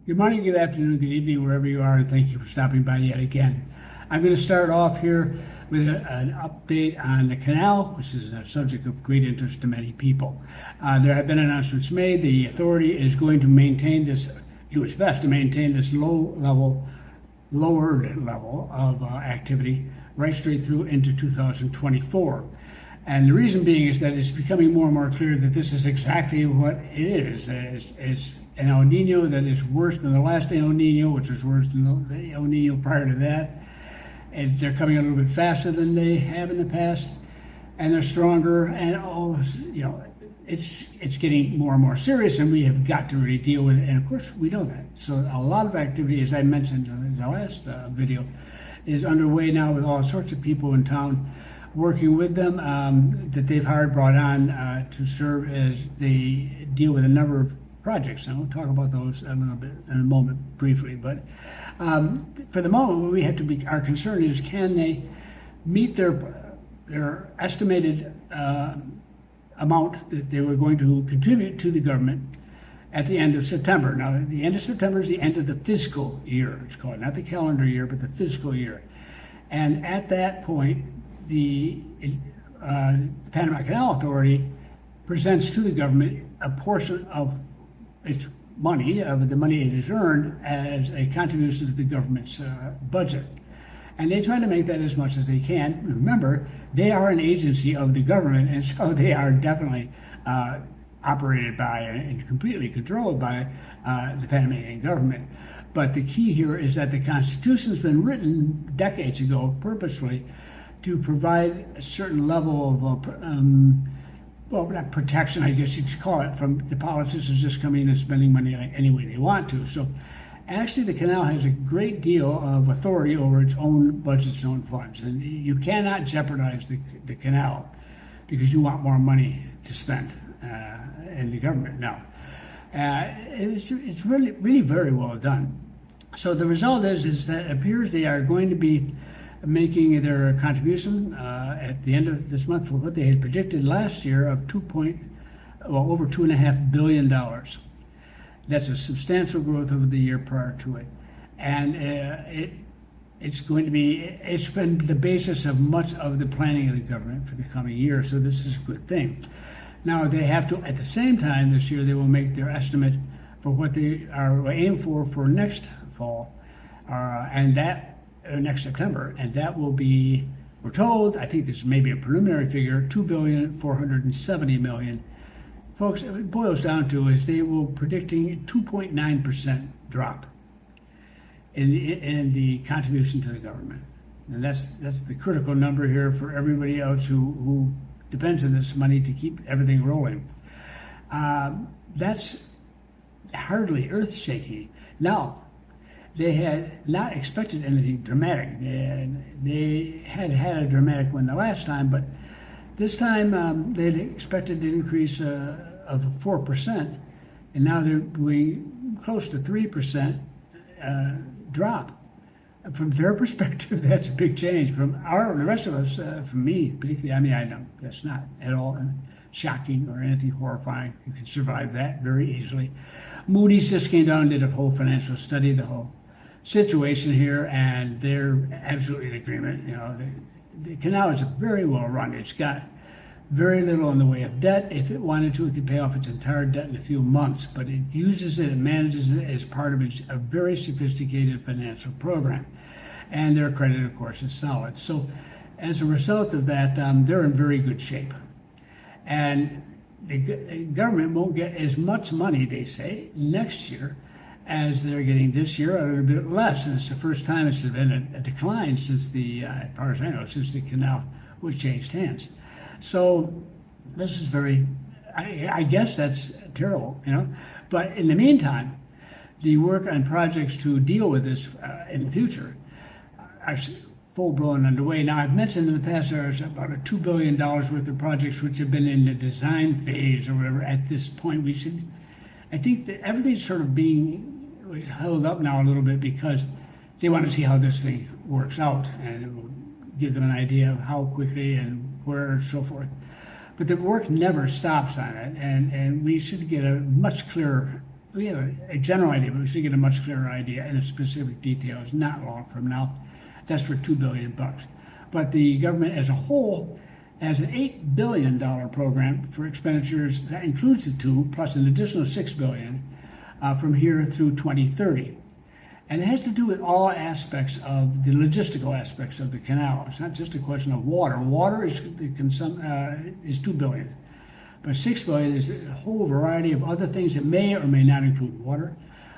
Good morning, good afternoon, good evening, wherever you are, and thank you for stopping by yet again. I'm going to start off here with an update on the canal, which is a subject of great interest to many people. There have been announcements made. The authority is going to maintain this, do its best to maintain this lowered level of activity right straight through into 2024. And the reason being is that it's becoming more and more clear that this is exactly what it is. It's an El Nino that is worse than the last El Nino, which was worse than the El Nino prior to that. And they're coming a little bit faster than they have in the past, and they're stronger. And it's getting more and more serious, and we have got to really deal with it. And of course, we know that. So a lot of activity, as I mentioned in the last video, is underway now with all sorts of people in town working with them that they've brought on to serve as they deal with a number of projects. And we'll talk about those a little bit in a moment briefly. But for the moment, what we have to be, our concern is, can they meet their estimated amount that they were going to contribute to the government at the end of September. Now, the end of September is the end of the fiscal year, it's called, not the calendar year, but the fiscal year. And at that point, the Panama Canal Authority presents to the government a portion of its money, of the money it has earned, as a contribution to the government's budget. And they try to make that as much as they can. Remember, they are an agency of the government, and so they are definitely operated by and completely controlled by the Panamanian government. But the key here is that the Constitution's been written decades ago purposefully to provide a certain level of not protection, I guess you could call it, from the politicians just coming in and spending money any way they want to. So actually the canal has a great deal of authority over its own budget, its own funds. And you cannot jeopardize the canal because you want more money to spend in the government now. It's really, really very well done. So the result is that it appears they are going to be making their contribution at the end of this month for what they had predicted last year of over $2.5 billion. That's a substantial growth over the year prior to it, and it's been the basis of much of the planning of the government for the coming year. So this is a good thing. Now they have to, at the same time this year, they will make their estimate for what they are aim for next fall, and that. Next September, and that will be, we're told, I think this may be a preliminary figure, $2.47 billion. Folks, what it boils down to is they will predicting 2.9% drop in the contribution to the government, and that's the critical number here for everybody else who depends on this money to keep everything rolling. That's hardly earth-shaking. Now, they had not expected anything dramatic. They had a dramatic one the last time, but this time they had expected an increase of 4%, and now they're doing close to 3% drop. From their perspective, that's a big change. From the rest of us, from me particularly, I know that's not at all shocking or anything horrifying. You can survive that very easily. Moody's just came down and did a whole financial study, the whole situation here, and they're absolutely in agreement. The canal is very well run. It's got very little in the way of debt. If it wanted to, it could pay off its entire debt in a few months, but it uses it and manages it as part of a very sophisticated financial program. And their credit, of course, is solid. So as a result of that, they're in very good shape. And the government won't get as much money, they say, next year as they're getting this year, a little bit less. And it's the first time it's been a decline since as far as I know, since the canal was changed hands. So this is I guess that's terrible, But in the meantime, the work on projects to deal with this in the future are full-blown underway. Now, I've mentioned in the past there's about $2 billion worth of projects which have been in the design phase or whatever. At this point, I think that everything's sort of being held up now a little bit because they want to see how this thing works out, and it will give them an idea of how quickly and where and so forth. But the work never stops on it, and we should get a much clearer we have a general idea, but we should get a much clearer idea and a specific details not long from now. That's for $2 billion. But the government as a whole has an $8 billion program for expenditures that includes the two plus an additional $6 billion from here through 2030. And it has to do with all aspects of the logistical aspects of the canal. It's not just a question of water. Water is $2 billion. But $6 billion is a whole variety of other things that may or may not include water,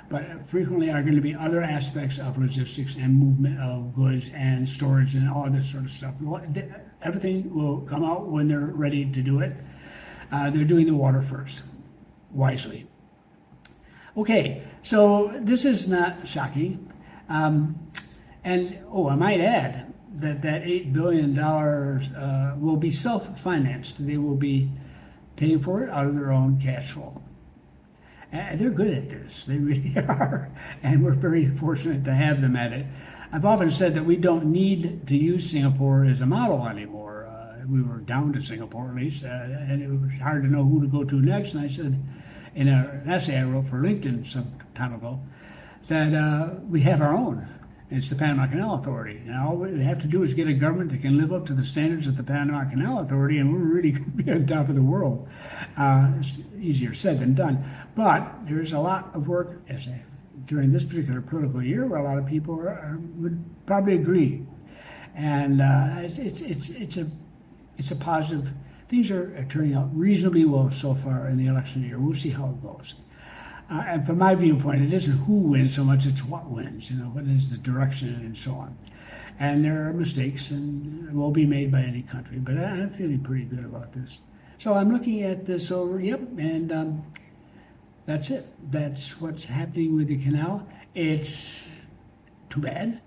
but frequently are going to be other aspects of logistics and movement of goods and storage and all this sort of stuff. Everything will come out when they're ready to do it. They're doing the water first, wisely. Okay, so this is not shocking. And, I might add that $8 billion will be self-financed. They will be paying for it out of their own cash flow. And they're good at this. They really are. And we're very fortunate to have them at it. I've often said that we don't need to use Singapore as a model anymore. We were down to Singapore, at least, and it was hard to know who to go to next. And I said, in an essay I wrote for LinkedIn some time ago, that we have our own. It's the Panama Canal Authority. And all we have to do is get a government that can live up to the standards of the Panama Canal Authority, and we're really going to be on top of the world. It's easier said than done. But there's a lot of work during this particular political year where a lot of people would probably agree. And it's a positive. Things are turning out reasonably well so far in the election year. We'll see how it goes. And from my viewpoint, it isn't who wins so much, it's what wins, what is the direction and so on. And there are mistakes and will be made by any country, but I'm feeling pretty good about this. So I'm looking at this over, and that's it. That's what's happening with the canal. It's too bad.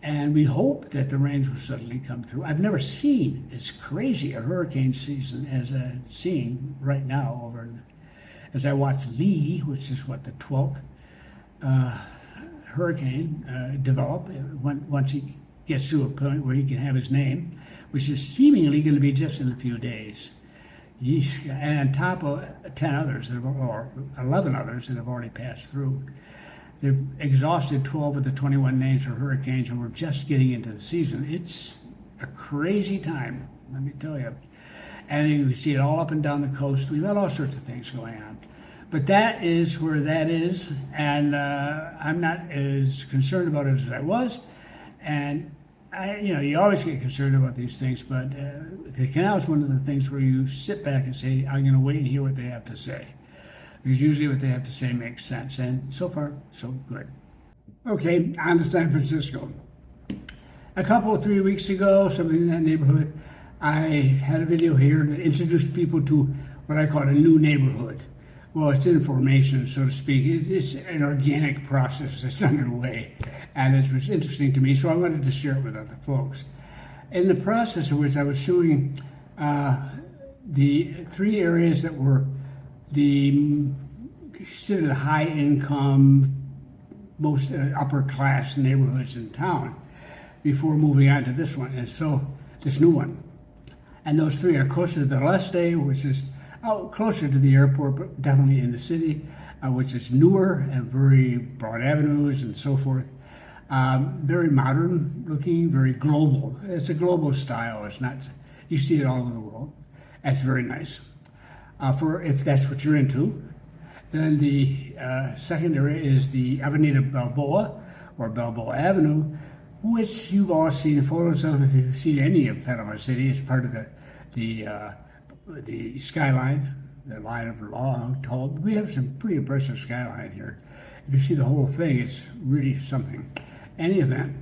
And we hope that the rains will suddenly come through. I've never seen as crazy a hurricane season as I'm seeing right now as I watch Lee, which is the 12th hurricane develop once he gets to a point where he can have his name, which is seemingly going to be just in a few days. And on top of 10 others, or 11 others that have already passed through. They've exhausted 12 of the 21 names for hurricanes, and we're just getting into the season. It's a crazy time, let me tell you. And you can see it all up and down the coast. We've got all sorts of things going on. But that is where that is, and I'm not as concerned about it as I was. And you always get concerned about these things, but the canal is one of the things where you sit back and say, I'm going to wait and hear what they have to say. Because usually what they have to say makes sense, and so far, so good. Okay, on to San Francisco. A couple of 3 weeks ago, something in that neighborhood, I had a video here that introduced people to what I call a new neighborhood. Well, it's in formation, so to speak. It's an organic process that's underway, and it was interesting to me, so I wanted to share it with other folks. In the process of which I was showing the three areas that were considered the high income, most upper class neighborhoods in town before moving on to this one, and so this new one. And those three are closer to the Leste, which is closer to the airport, but definitely in the city, which is newer and very broad avenues and so forth. Very modern looking, very global. It's a global style. It's not, you see it all over the world. That's very nice. For if that's what you're into. Then the second area is the Avenida Balboa, or Balboa Avenue, which you've all seen photos of if you've seen any of Panama City. It's part of the skyline, the line of long, tall. We have some pretty impressive skyline here. If you see the whole thing, it's really something. Any event,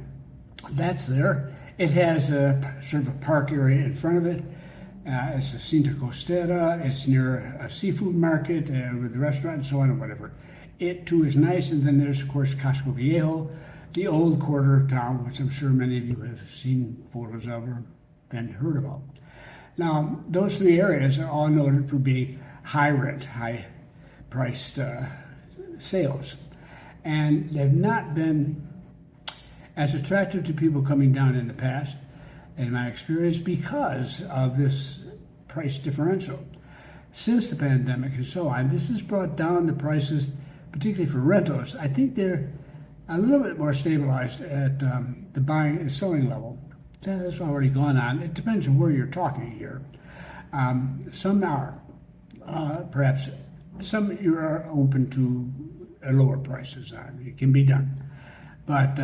that's there. It has a sort of a park area in front of it. It's the Cinta Costera. It's near a seafood market with a restaurant and so on and whatever. It too is nice. And then there's, of course, Casco Viejo, the old quarter of town, which I'm sure many of you have seen photos of or been heard about. Now, those three areas are all noted for being high rent, high priced sales. And they've not been as attractive to people coming down in the past, in my experience, because of this price differential. Since the pandemic and so on, this has brought down the prices particularly for rentals. I think they're a little bit more stabilized at the buying and selling level. That's already gone on. It depends on where you're talking here. Some are, perhaps, some you are open to lower prices on. It can be done. But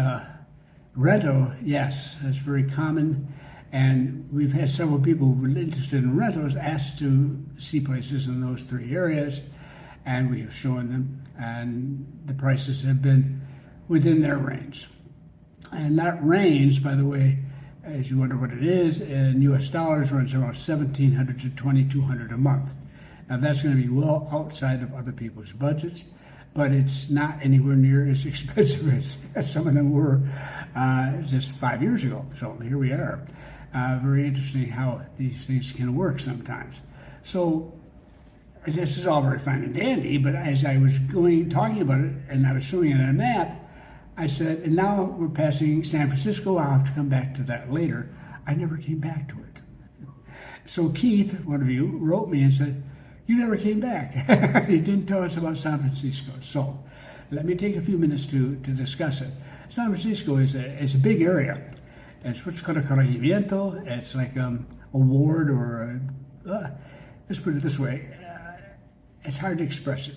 rental, yes, that's very common. And we've had several people who were interested in rentals asked to see places in those three areas, and we have shown them, and the prices have been within their range. And that range, by the way, as you wonder what it is, in US dollars runs around $1,700 to $2,200 a month. Now that's going to be well outside of other people's budgets, but it's not anywhere near as expensive as some of them were just 5 years ago. So here we are. Very interesting how these things can work sometimes. So this is all very fine and dandy, but as I was talking about it, and I was showing it on a map, I said, and now we're passing San Francisco. I'll have to come back to that later. I never came back to it. So Keith, one of you, wrote me and said, you never came back. You didn't tell us about San Francisco. So let me take a few minutes to discuss it. San Francisco is a big area. It's what's called a corregimiento. It's like a ward or let's put it this way. It's hard to express it.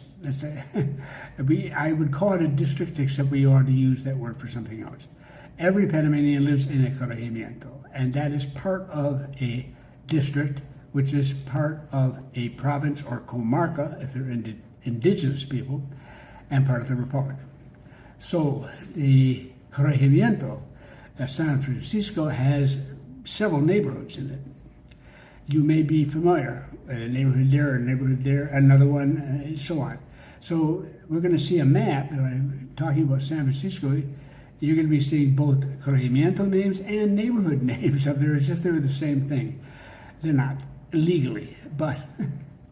I would call it a district, except we ought to use that word for something else. Every Panamanian lives in a corregimiento, and that is part of a district, which is part of a province or comarca, if they're indigenous people, and part of the republic. So the corregimiento, San Francisco, has several neighborhoods in it. You may be familiar, a neighborhood there, a neighborhood there, another one, and so on. So we're going to see a map, and I'm talking about San Francisco. You're going to be seeing both corregimiento names and neighborhood names up there as if they were the same thing. They're not legally, but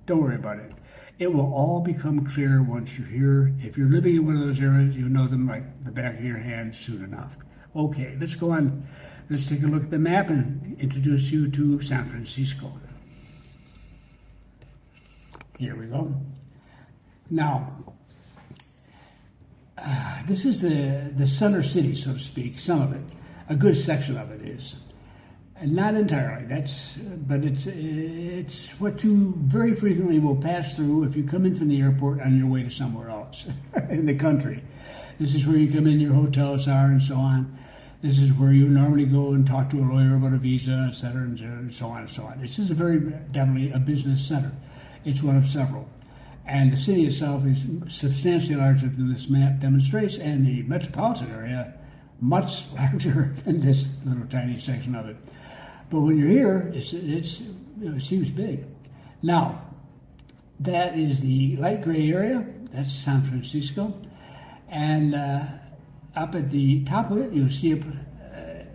don't worry about it. It will all become clear once you're here. If you're living in one of those areas, you'll know them like the back of your hand soon enough. Okay, let's go on. Let's take a look at the map and introduce you to San Francisco. Here we go. Now, this is the center city, so to speak, some of it. A good section of it is. And not entirely, but it's what you very frequently will pass through if you come in from the airport on your way to somewhere else in the country. This is where you come in, your hotels are, and so on. This is where you normally go and talk to a lawyer about a visa, et cetera, and so on and so on. This is definitely a business center. It's one of several. And the city itself is substantially larger than this map demonstrates, and the metropolitan area much larger than this little tiny section of it. But when you're here, it seems big. Now, that is the light gray area. That's San Francisco. And up at the top of it, you'll see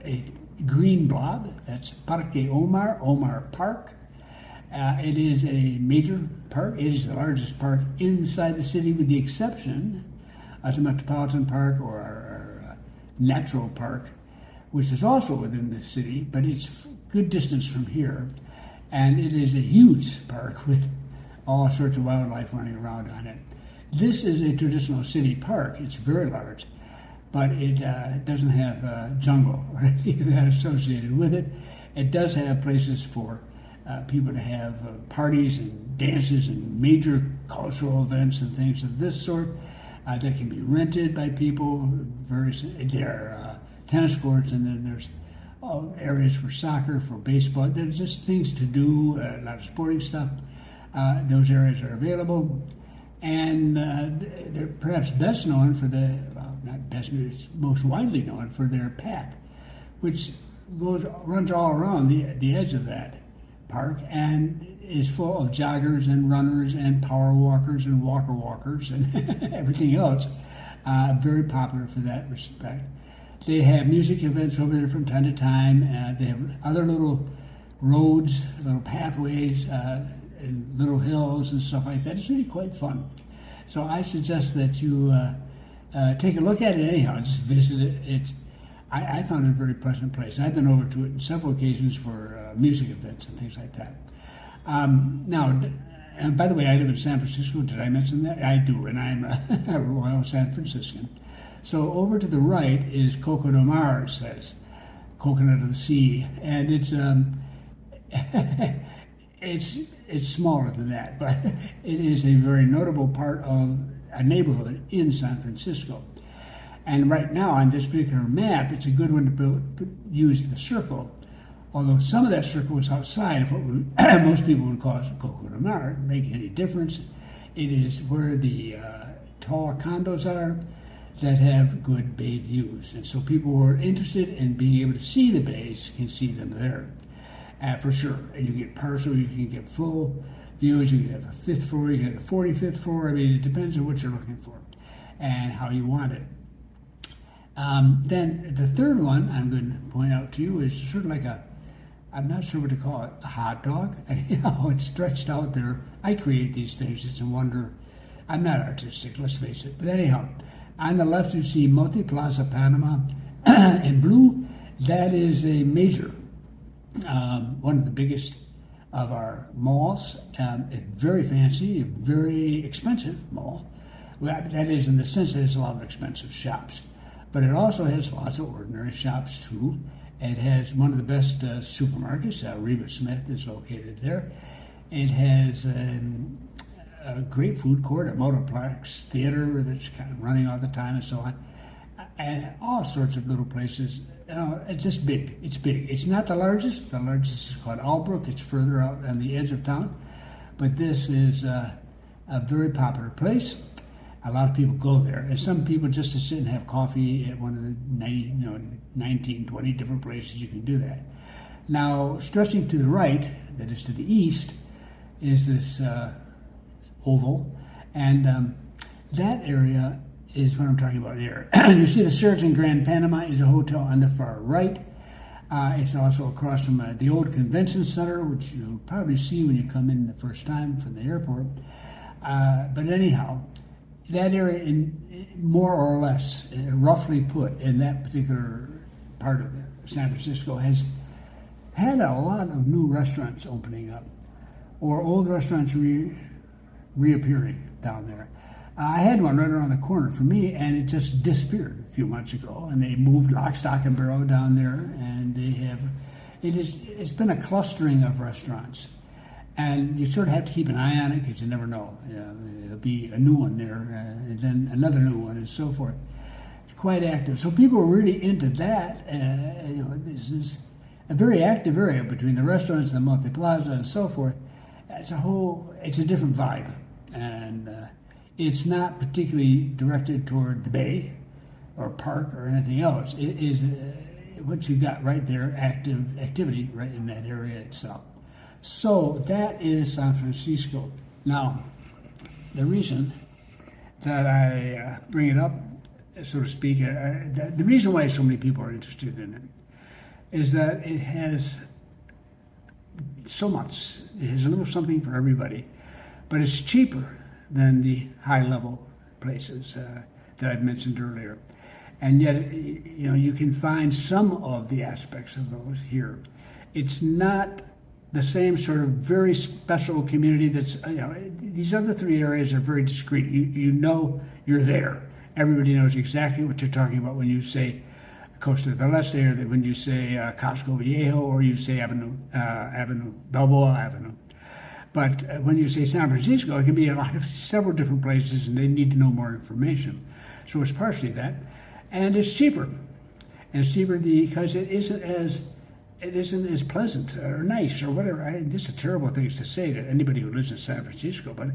a green blob. That's Parque Omar Park. It is a major park. It is the largest park inside the city, with the exception of the Metropolitan Park or our Natural Park, which is also within the city, but it's good distance from here. And it is a huge park with all sorts of wildlife running around on it. This is a traditional city park. It's very large, but it doesn't have jungle or anything that associated with it. It does have places for people to have parties and dances and major cultural events and things of this sort that can be rented by people. There are tennis courts, and then there's areas for soccer, for baseball. There's just things to do, a lot of sporting stuff. Those areas are available. And they're perhaps best known for not best, it's most widely known for their path, which runs all around the edge of that park and is full of joggers and runners and power walkers and walkers and everything else. Very popular for that respect. They have music events over there from time to time. They have other little roads, little pathways, and little hills and stuff like that. It's really quite fun. So I suggest that you take a look at it anyhow. Just visit it. I found it a very pleasant place. I've been over to it on several occasions for music events and things like that. Now, And by the way, I live in San Francisco. Did I mention that? I do, and I'm a Royal San Franciscan. So over to the right is Coco de Mar, it says, Coconut of the Sea, and it's it's smaller than that, but it is a very notable part of a neighborhood in San Francisco. And right now on this particular map, it's a good one to use the circle. Although some of that circle is outside of what most people would call Coco de Mar, it doesn't make any difference. It is where the tall condos are that have good bay views. And so people who are interested in being able to see the bays can see them there, for sure. And you get partial, you can get full views, you can have a fifth floor, you can have a 45th floor. I mean, it depends on what you're looking for and how you want it. Then the third one I'm going to point out to you is sort of like I'm not sure what to call it, a hot dog. Anyhow, it's stretched out there. I create these things. It's a wonder. I'm not artistic, let's face it. But anyhow, on the left you see Multi Plaza Panama in blue. That is a major, one of the biggest of our malls. It's very fancy, very expensive mall. Well, that is in the sense that there's a lot of expensive shops. But it also has lots of ordinary shops too. It has one of the best supermarkets. Reba Smith is located there. It has a great food court, a multiplex theater that's kind of running all the time and so on. And all sorts of little places. It's just big. It's big. It's not the largest. The largest is called Albrook. It's further out on the edge of town. But this is a very popular place. A lot of people go there, and some people just to sit and have coffee at one of the 19, 20 different places you can do that. Now, stretching to the right, that is to the east, is this oval, and that area is what I'm talking about here. You see the Sheraton Grand Panama is a hotel on the far right. It's also across from the old convention center, which you'll probably see when you come in the first time from the airport. But anyhow, that area, more or less, roughly put, in that particular part of San Francisco, has had a lot of new restaurants opening up, or old restaurants reappearing down there. I had one right around the corner for me, and it just disappeared a few months ago. And they moved lock, stock, and barrel down there, and it's been a clustering of restaurants. And you sort of have to keep an eye on it because you never know. There'll be a new one there, and then another new one, and so forth. It's quite active. So people are really into that. This is a very active area between the restaurants, the multi-plaza, and so forth. It's a different vibe. And it's not particularly directed toward the bay or park or anything else. It is what you got right there, activity right in that area itself. So that is San Francisco. Now, the reason that I bring it up, so to speak, the reason why so many people are interested in it is that it has so much. It has a little something for everybody, but it's cheaper than the high-level places that I've mentioned earlier. And yet, you can find some of the aspects of those here. It's not the same sort of very special community that's, these other three areas are very discreet. You know you're there. Everybody knows exactly what you're talking about when you say Costa del Este, or when you say Casco Viejo, or you say Balboa Avenue. But when you say San Francisco, it can be several different places, and they need to know more information. So it's partially that. And it's cheaper. And it's cheaper because it isn't as pleasant or nice or whatever. This is terrible things to say to anybody who lives in San Francisco, but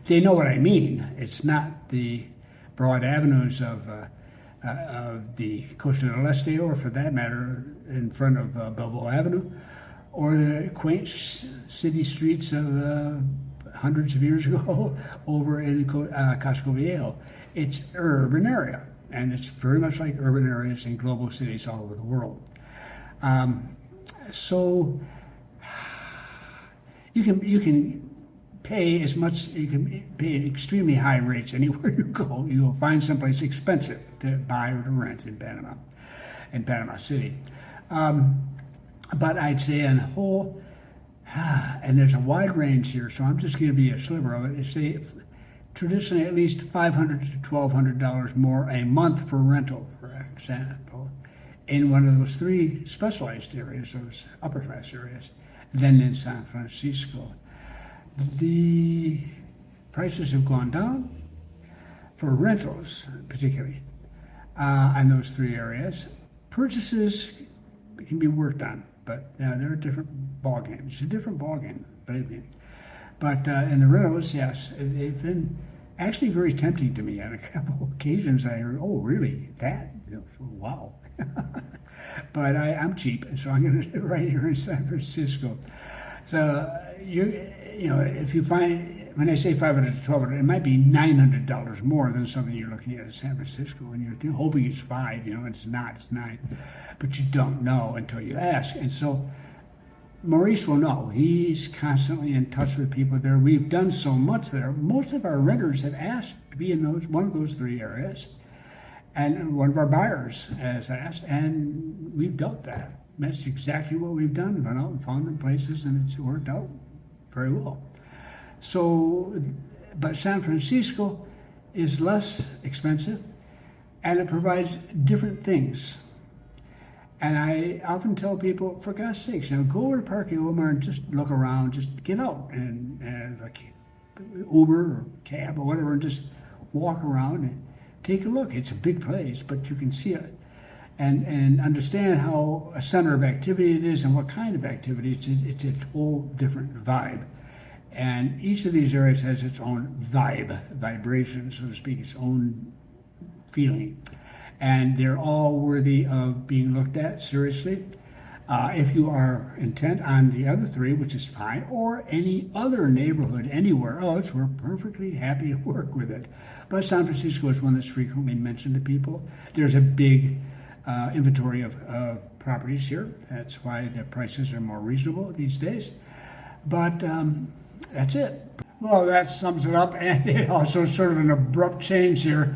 they know what I mean. It's not the broad avenues of the Costa del Este, or for that matter, in front of Balboa Avenue, or the quaint city streets of hundreds of years ago over in Casco Viejo. It's an urban area, and it's very much like urban areas in global cities all over the world. So you can pay as much. You can pay extremely high rates anywhere you go. You'll find someplace expensive to buy or to rent in Panama City. But I'd say on the whole, And there's a wide range here, so I'm just giving you a sliver of it. It's traditionally at least $500 to $1,200 more a month for rental, for example, in one of those three specialized areas, those upper class areas, than in San Francisco. The prices have gone down for rentals, particularly, in those three areas. Purchases can be worked on, but they're a different ball game. It's a different ball game, believe me. But in the rentals, yes, they've been actually very tempting to me. On a couple of occasions, I heard, "Oh, really? That? Wow!" But I'm cheap, and so I'm going to do it right here in San Francisco. So you know, if you find, when I say $500 to $1,200, it might be $900 more than something you're looking at in San Francisco, and you're hoping it's $5. It's not. It's $9, but you don't know until you ask. And so Maurice will know. He's constantly in touch with people there. We've done so much there. Most of our renters have asked to be in one of those three areas, and one of our buyers has asked, and we've dealt that. That's exactly what we've done. Went out and found them places, and it's worked out very well. So, but San Francisco is less expensive, and it provides different things. And I often tell people, for God's sakes, go over to Parque Omar and just look around, just get out and like Uber or cab or whatever, and just walk around and take a look. It's a big place, but you can see it and understand how a center of activity it is and what kind of activity. It's a whole different vibe. And each of these areas has its own vibration, so to speak, its own feeling. And they're all worthy of being looked at seriously. If you are intent on the other three, which is fine, or any other neighborhood anywhere else, we're perfectly happy to work with it. But San Francisco is one that's frequently mentioned to people. There's a big inventory of properties here. That's why the prices are more reasonable these days. But that's it. Well, that sums it up, and it also sort of an abrupt change here.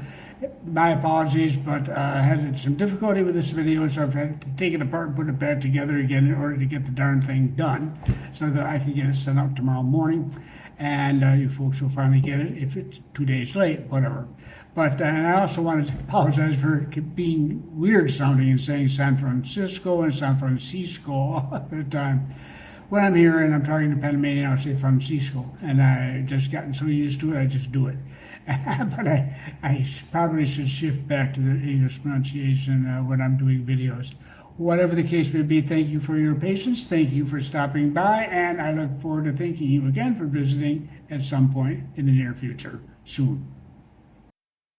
My apologies, but I had some difficulty with this video, so I've had to take it apart and put it back together again in order to get the darn thing done so that I can get it sent out tomorrow morning, and you folks will finally get it. If it's 2 days late, whatever. But and I also wanted to apologize for being weird sounding and saying San Francisco and San Francisco all the time. When I'm here and I'm talking to Panamanian, I'll say Francisco, and I just gotten so used to it, I just do it. But I probably should shift back to the English pronunciation when I'm doing videos. Whatever the case may be, thank you for your patience. Thank you for stopping by, and I look forward to thanking you again for visiting at some point in the near future, soon.